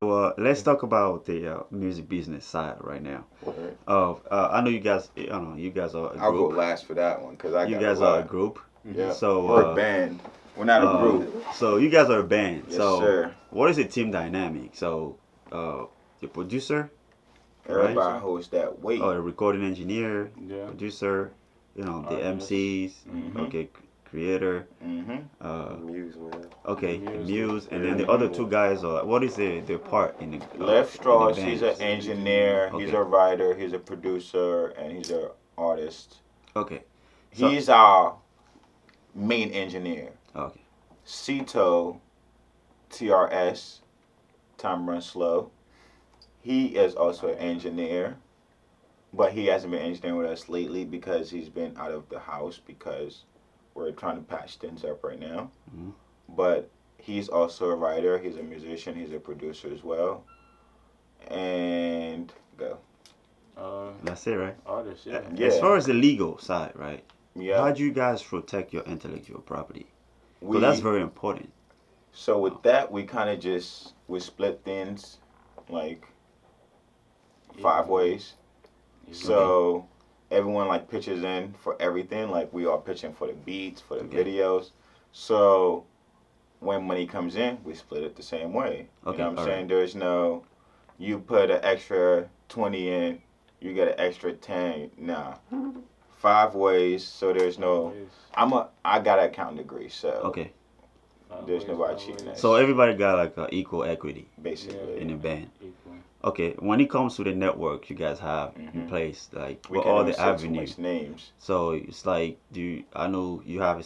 Well, let's talk about the music business side right now. Alright. I know you guys. I don't know you guys are a I'll go group. last for that one because I You got a guys are a lot. group. Mm-hmm. Yep. So We're a band. We're not a group. you guys are a band. Yes, So sir. what is the team dynamic? So uh, the producer, right? Everybody Producer. holds that weight. Or the recording engineer, Yeah. producer. The Artist. MCs. Mm-hmm. Okay, creator. Mm-hmm. Uh, Muse, man. okay, the Music. muse, and then the other Mm-hmm. two guys are. What is the part Left in the Strauss, he's band? an He's an engineer. engineer, he's Okay, a writer, he's a producer, and he's an artist. okay. So He's our main engineer. okay, Cito, TRS, Time Run Slow. He is also an engineer, but he hasn't been engineering with us lately because he's been out of the house because we're trying to patch things up right now. mhm. But he's also a writer, he's a musician, he's a producer as well. And go. Uh, That's it, right? Artist. Yeah. As Yeah, far as the legal side, right? yeah. How do you guys protect your intellectual property? Because that's We very important. so with that we kind of just we split things like five Evenly. ways. So everyone like pitches in for everything. Like we are pitching for the beats, for the Okay. videos. So when money comes in, we split it the same way. You Okay, know what I'm all saying? right. There's no you put an extra 20 in, you get an extra 10. Nah. Five ways, so there's no Ways. I got an accounting degree, so Okay. there's nobody Five cheating ways. So us. everybody got like equal equity Basically. in the band. Equal. Okay. When it comes to the network you guys have in Mhm. place, like We what can't are even the say too avenues? much names. So it's like, I know you have an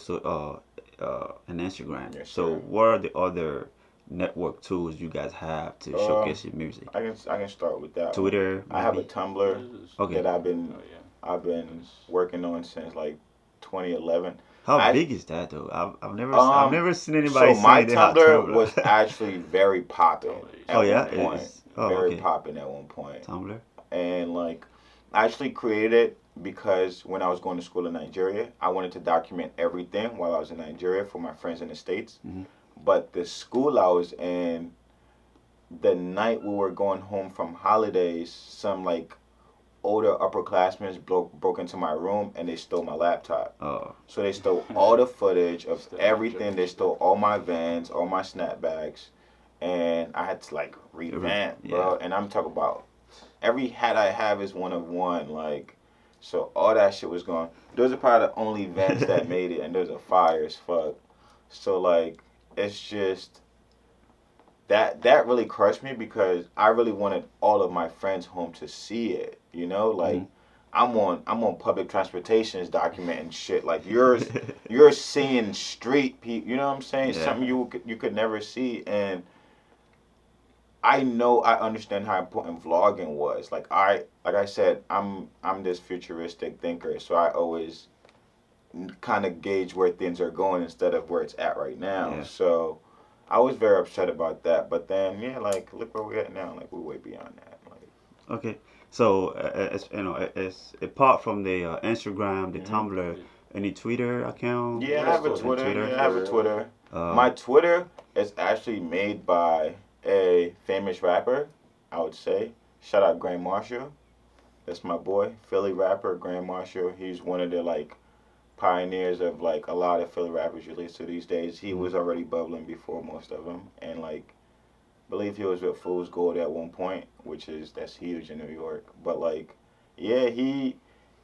Instagram. Yes, So sir. what are the other network tools you guys have to Uh, showcase your music? I can start with that one. Twitter, I have a maybe. Tumblr Okay. that Oh yeah. I've been working on since like 2011. How I big is that though? I've um never seen so anybody my saying they have Tumblr Tumblr. was actually very popping Oh, Oh at yeah. yeah, one point. Very okay. popping at one point. Tumblr. And like I actually created it because when I was going to school in Nigeria, I wanted to document everything while I was in Nigeria for my friends in the States. Mhm. But the school I was in, the night we were going home from holidays, some like older upperclassmen broke into my room and they stole my laptop. Oh, So they stole all the footage of Still everything. They Nigeria. stole all my Vans, all my snapbacks, and I had to like revamp, yeah. bro. And I'm talking about every hat I have is one of one. Like, so all that shit was gone. Those are probably the only Vans that made it, and those are fire as fuck. So like, it's just that really crushed me because I really wanted all of my friends home to see it. You know, like Mhm. I'm on public transportations documenting shit. Like you're seeing street people. You know what I'm saying? Yeah. Something you could never see. And I know I understand how important vlogging was. Like I said, I'm this futuristic thinker, so I always kind of gauge where things are going instead of where it's at right now. Yeah. So I was very upset about that. But then yeah, like look where we're at now. Like we're way beyond that. Like Okay. So, as apart from the Instagram, the hmm Tumblr, any Twitter account? yeah, I Yes, have a Twitter. Twitter. Twitter. Yeah, I have a Twitter. Uh, My Twitter is actually made by a famous rapper. I would say. Shout out Grand Marshall. That's my boy, Philly rapper Grand Marshall. He's one of the like pioneers of like a lot of Philly rappers you listen to these days. He mhm. was already bubbling before most of them, and like believe he was with Fool's Gold at one point, which is that's huge in New York. But like, yeah,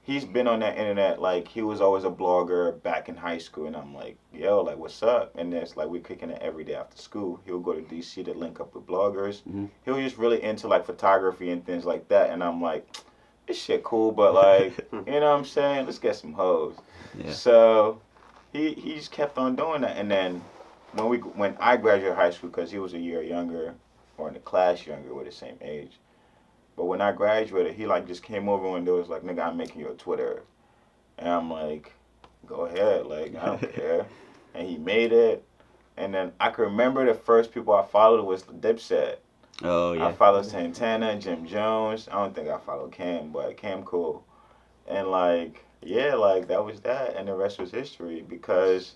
he's been on that internet. Like he was always a blogger back in high school, and I'm like, yo, like what's up? And it's like we're kicking it every day after school. He'll go to DC to link up with bloggers. Mhm. He was just really into like photography and things like that, and I'm like, this shit cool, but like, you know what I'm saying? Let's get some hoes. Yeah. So he just kept on doing that, and then when I graduated high school, because he was a year younger, or in the class younger, we're the same age. But when I graduated, he like just came over and was like, "Nigga, I'm making you a Twitter," and I'm like, "Go ahead, like I don't care." And he made it, and then I can remember the first people I followed was Dipset. Oh I yeah. followed Santana, Jim Jones. I don't think I followed Cam, but Cam cool. And like, yeah, like that was that, and the rest was history because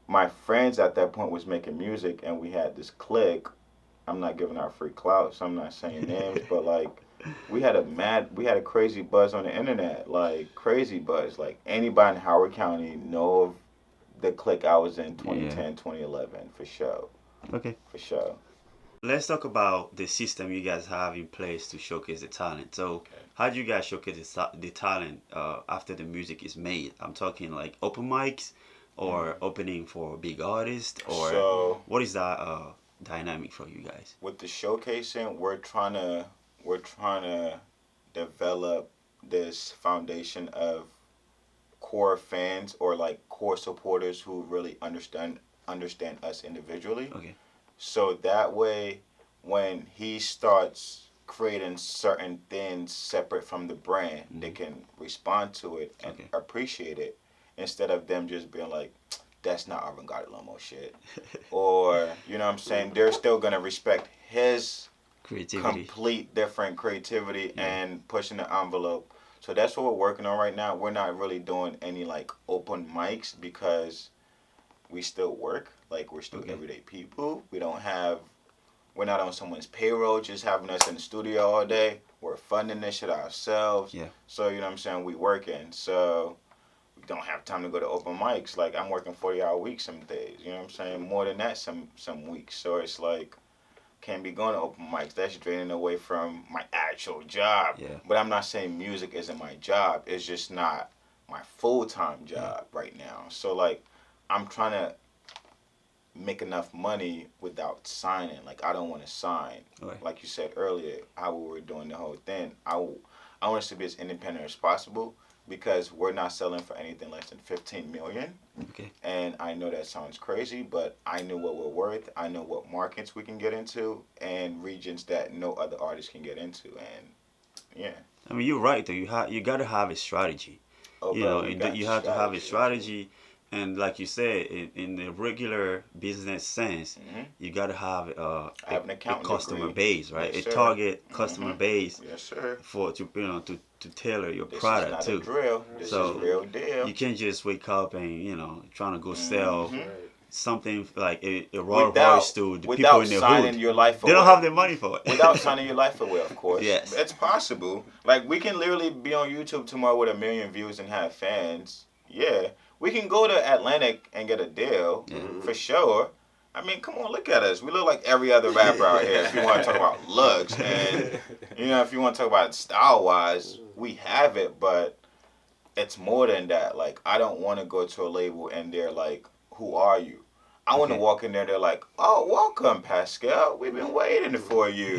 my friends at that point was making music, and we had this clique. I'm not giving out free clout, so I'm not saying names, but like we had a crazy buzz on the internet, like crazy buzz. Like anybody in Howard County know of the clique I was in Yeah. 2010, 2011 for sure, Okay. for sure. Let's talk about the system you guys have in place to showcase the talent. So, how do you guys showcase the talent after the music is made? I'm talking like open mics or opening for big artists, or So what is that dynamic for you guys? with the showcasing, we're trying to develop this foundation of core fans or like core supporters who really understand us individually. Okay. So that way, when he starts creating certain things separate from the brand, they can respond to it and Okay. appreciate it instead of them just being like, that's not avant-garde Lomo shit. Or, you know what I'm saying? They're still going to respect his Creativity. complete different creativity Yeah. and pushing the envelope. So that's what we're working on right now. We're not really doing any like open mics because we still work. Like we're still Okay. everyday people. We're not on someone's payroll just having us in the studio all day. We're funding this shit ourselves. Yeah. So you know what I'm saying? We working. So we don't have time to go to open mics. Like I'm working 40-hour weeks some days. You know what I'm saying? More than that some weeks. So it's like can't be going to open mics. That's draining away from my actual job. Yeah. But I'm not saying music isn't my job. It's just not my full-time job right now. So like I'm trying to make enough money without signing. Like I don't want to sign. Right. Like you said earlier, how we were doing the whole thing. I want us to be as independent as possible because we're not selling for anything less than 15 million. Okay. And I know that sounds crazy, but I know what we're worth. I know what markets we can get into and regions that no other artist can get into. And yeah. I mean, you're right though. You gotta have a strategy. Oh, You bro, know, we and got you have to have a strategy, and like you said, in the regular business sense, Mhm. you gotta have I have an a accountant customer degree. base, right? Yes, A sir. target customer Mhm. base Yes, sir. for to to tailor your This is product not a too. drill. This So, is real deal. You can't just wake up and trying to go sell Mhm. something like a Rolls Royce to the people Without in the signing hood. your life They away. don't have the money for it. Without signing your life away, of course. Yes. It's possible. Like we can literally be on YouTube tomorrow with 1 million views and have fans. Yeah. We can go to Atlantic and get a deal. Yeah. For sure. I mean, come on, look at us. We look like every other rapper out here. If you want to talk about looks and if you want to talk about style wise, we have it, but it's more than that. Like I don't want to go to a label and they're like, "Who are you?" I want to Okay. walk in there. They're like, "Oh, welcome, Pascal. We've been waiting for you."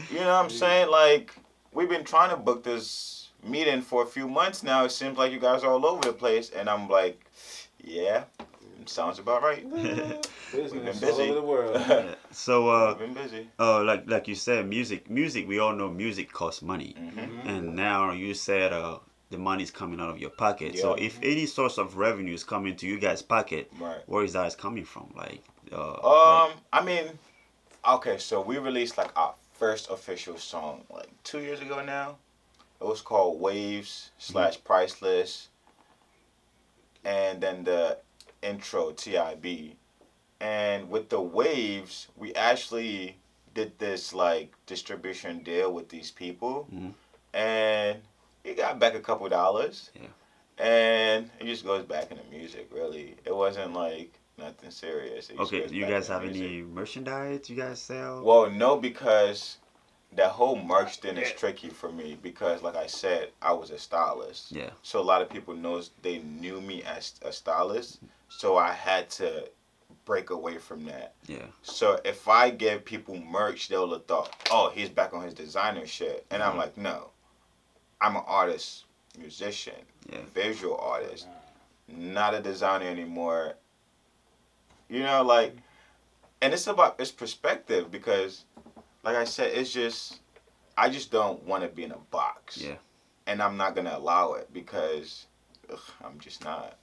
You know what I'm saying? Like we've been trying to book this meeting for a few months now. It seems like you guys are all over the place, and I'm like, "Yeah, sounds about right." We've been Business busy. all over the world. Yeah. So We've been busy. like you said, music. We all know music costs money, Mhm. and now you said the money's coming out of your pocket. So Yeah. if any source of revenue is coming to you guys' pocket, Right. where is that coming from? Like, I mean, okay, so we released like our first official song like 2 years ago now. It was called Waves / Priceless, and then the intro TIB. And with the Waves, we actually did this like distribution deal with these people, Mhm. and we got back a couple dollars. Yeah. And it just goes back into music. Really, it wasn't like nothing serious. It just Okay, goes do you back guys into have music. any merchandise you guys sell? Well, no, because that whole merch thing is tricky for me because, like I said, I was a stylist. Yeah. So a lot of people they knew me as a stylist. So I had to break away from that. Yeah. So if I give people merch, they'll have thought, oh, he's back on his designer shit. And I'm like, no, I'm an artist, musician, Yeah. visual artist, not a designer anymore. You know, like, and it's perspective because, like I said, I just don't want to be in a box. Yeah. And I'm not going to allow it because I'm just not.